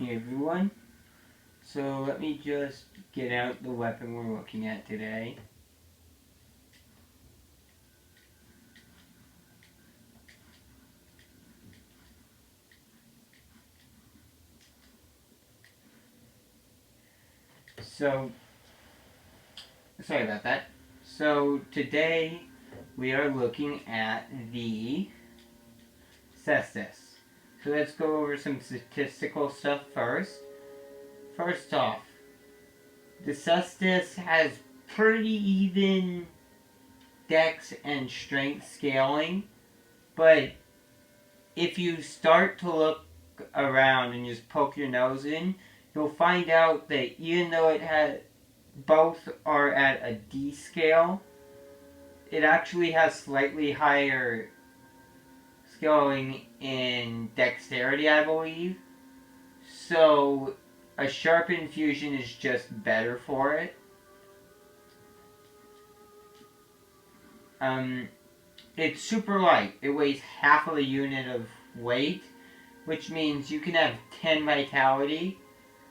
Hey everyone. So let me just get out the weapon we're looking at today. So, sorry about that. So today we are looking at the Cestuas. So let's go over some statistical stuff first. First off, the Cestuas has pretty even dex and strength scaling, but if you start to look around and just poke your nose in, you'll find out that even though it has both are at a D scale, it actually has slightly higher scaling in dexterity, I believe. So a sharp infusion is just better for it. Um, it's super light. It weighs half of a unit of weight, which means you can have 10 vitality,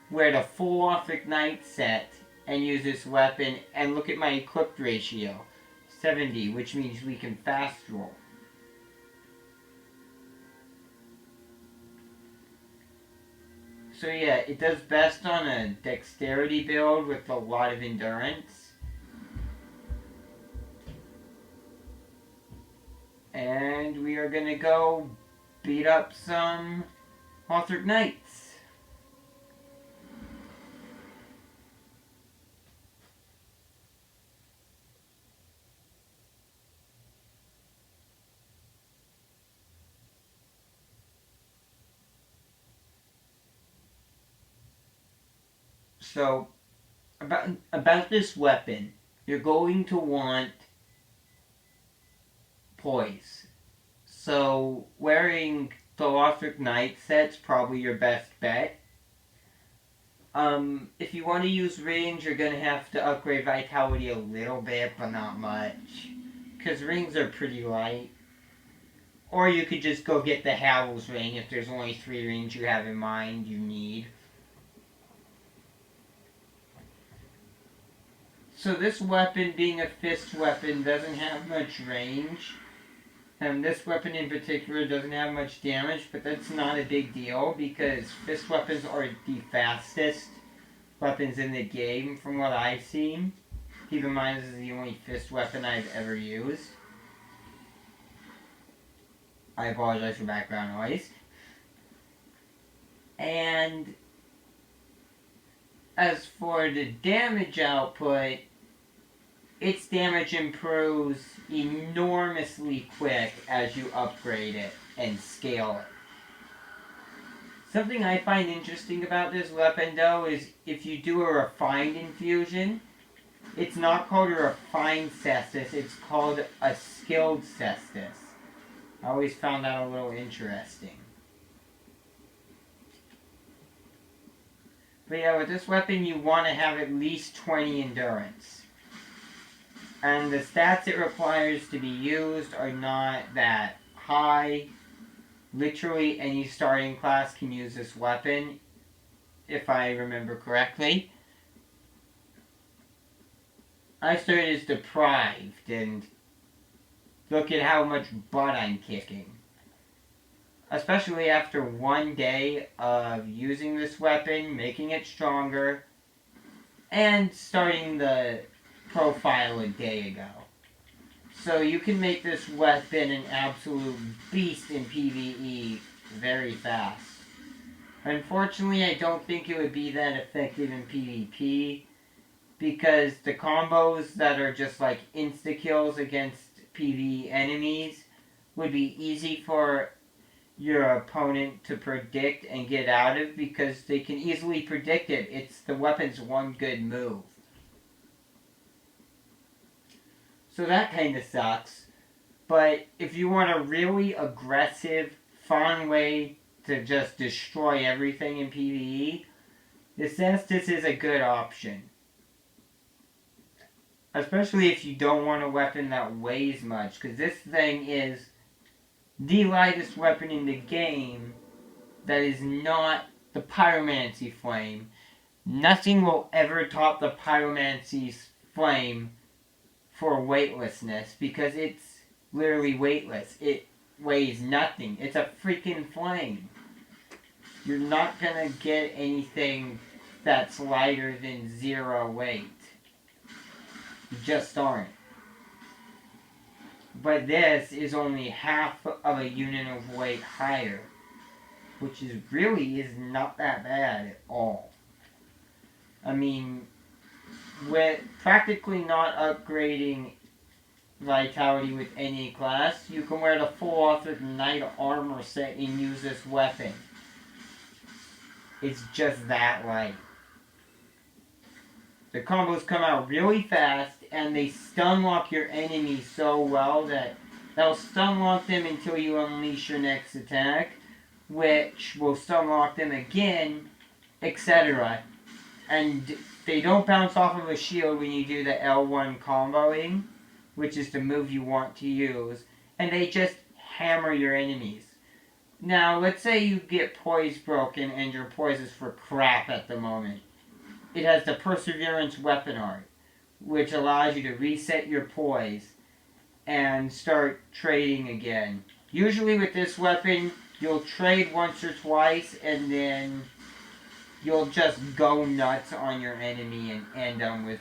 wear the full off ignite set, and use this weapon, and look at my equipped ratio. 70, which means we can fast roll. So yeah, it does best on a dexterity build with a lot of endurance. And we are gonna go beat up some Hawthorne Knights. So about this weapon, you're going to want poise. So wearing the Lothric Knight set's probably your best bet. If you want to use rings, you're gonna have to upgrade vitality a little bit, but not much. Because rings are pretty light. Or you could just go get the Howl's ring if there's only 3 rings you have in mind you need. So this weapon, being a fist weapon, doesn't have much range. And this weapon in particular doesn't have much damage, but that's not a big deal because fist weapons are the fastest weapons in the game from what I've seen. Keep in mind this is the only fist weapon I've ever used. I apologize for background noise. And as for the damage output, its damage improves enormously quick as you upgrade it and scale it. Something I find interesting about this weapon though is if you do a refined infusion, it's not called a refined cestus, it's called a skilled cestus. I always found that a little interesting. But yeah, with this weapon you want to have at least 20 endurance. And the stats it requires to be used are not that high. Literally any starting class can use this weapon, if I remember correctly. I started as deprived, and look at how much butt I'm kicking. Especially after one day of using this weapon, making it stronger, and starting the profile a day ago. So you can make this weapon an absolute beast in PvE very fast. Unfortunately, I don't think it would be that effective in PvP because the combos that are just like insta-kills against PvE enemies would be easy for your opponent to predict and get out of because they can easily predict it. It's the weapon's one good move. So that kind of sucks. But if you want a really aggressive, fun way to just destroy everything in PvE, the Cestuas is a good option. Especially if you don't want a weapon that weighs much, because this thing is the lightest weapon in the game that is not the Pyromancy Flame. Nothing will ever top the Pyromancy's Flame for weightlessness, because it's literally weightless. It weighs nothing. It's a freaking flame. You're not gonna get anything that's lighter than 0 weight. You just aren't. But this is only half of a unit of weight higher, which is not that bad at all. I mean, with practically not upgrading Vitality with any class, you can wear the full authored Knight Armor set and use this weapon. It's just that light. The combos come out really fast, and they stun lock your enemies so well that they'll stun lock them until you unleash your next attack, which will stun lock them again, etc. And they don't bounce off of a shield when you do the L1 comboing, which is the move you want to use, and they just hammer your enemies. Now, let's say you get poise broken and your poise is for crap at the moment. It has the Perseverance weapon art, which allows you to reset your poise and start trading again. Usually with this weapon, you'll trade once or twice, and then you'll just go nuts on your enemy and end them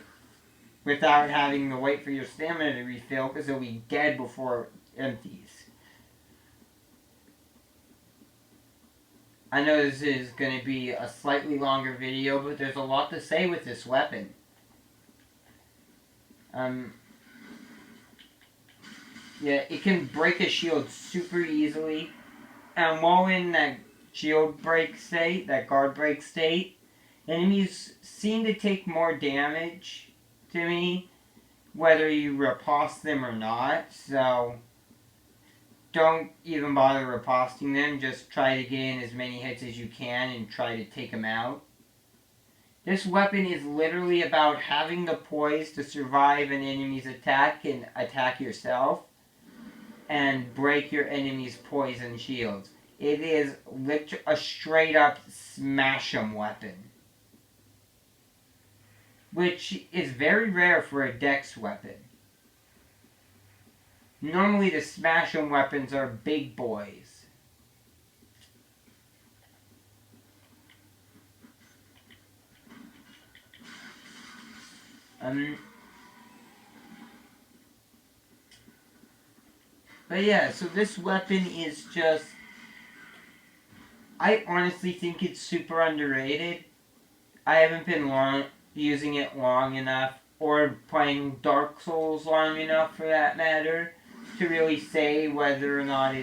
without having to wait for your stamina to refill, because it'll be dead before it empties. I know this is going to be a slightly longer video, but there's a lot to say with this weapon. Yeah, it can break a shield super easily, and while in that shield break state, that guard break state, enemies seem to take more damage to me, whether you riposte them or not, so don't even bother riposting them. Just try to get in as many hits as you can and try to take them out. This weapon is literally about having the poise to survive an enemy's attack and attack yourself, and break your enemy's poison shields. It is a straight up smash 'em weapon, which is very rare for a dex weapon. Normally the smash 'em weapons are big boys. But yeah, so this weapon is just... I honestly think it's super underrated. I haven't been using it long enough, or playing Dark Souls long enough for that matter, to really say whether or not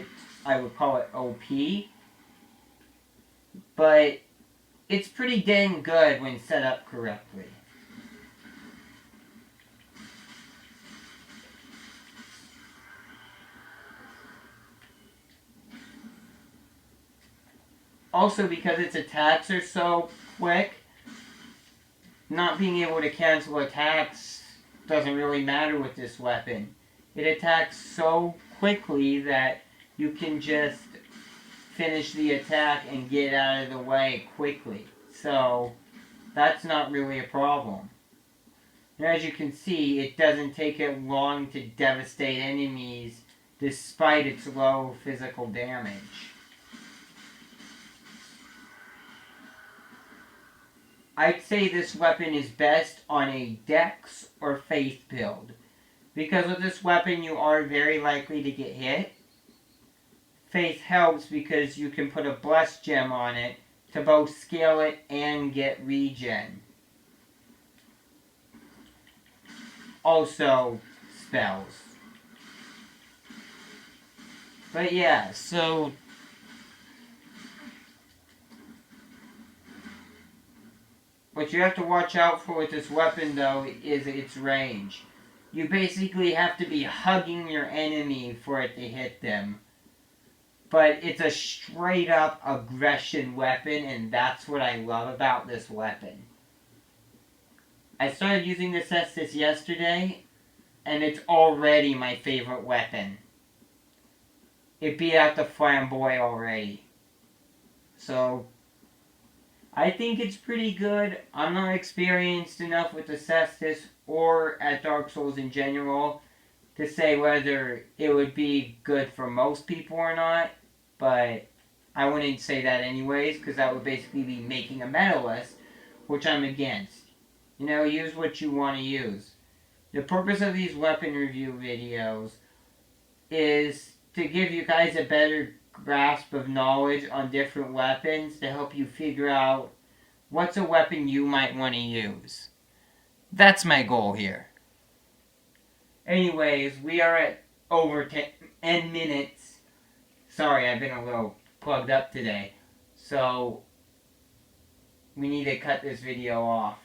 I would call it OP. But it's pretty dang good when set up correctly. Also, because its attacks are so quick, not being able to cancel attacks doesn't really matter with this weapon. It attacks so quickly that you can just finish the attack and get out of the way quickly. So that's not really a problem. And as you can see, it doesn't take it long to devastate enemies despite its low physical damage. I'd say this weapon is best on a Dex or Faith build, because with this weapon you are very likely to get hit. Faith helps because you can put a Bless Gem on it to both scale it and get regen. Also, spells. But yeah, so... what you have to watch out for with this weapon, though, is its range. You basically have to be hugging your enemy for it to hit them. But it's a straight-up aggression weapon, and that's what I love about this weapon. I started using this Cestuas yesterday, and it's already my favorite weapon. It beat out the Flamboy already. So... I think it's pretty good. I'm not experienced enough with the Cestuas or at Dark Souls in general to say whether it would be good for most people or not, but I wouldn't say that anyways, because that would basically be making a meta list, which I'm against. Use what you want to use. The purpose of these weapon review videos is to give you guys a better grasp of knowledge on different weapons to help you figure out what's a weapon you might want to use. That's my goal here. Anyways, we are at over 10 minutes. Sorry, I've been a little plugged up today. So, we need to cut this video off.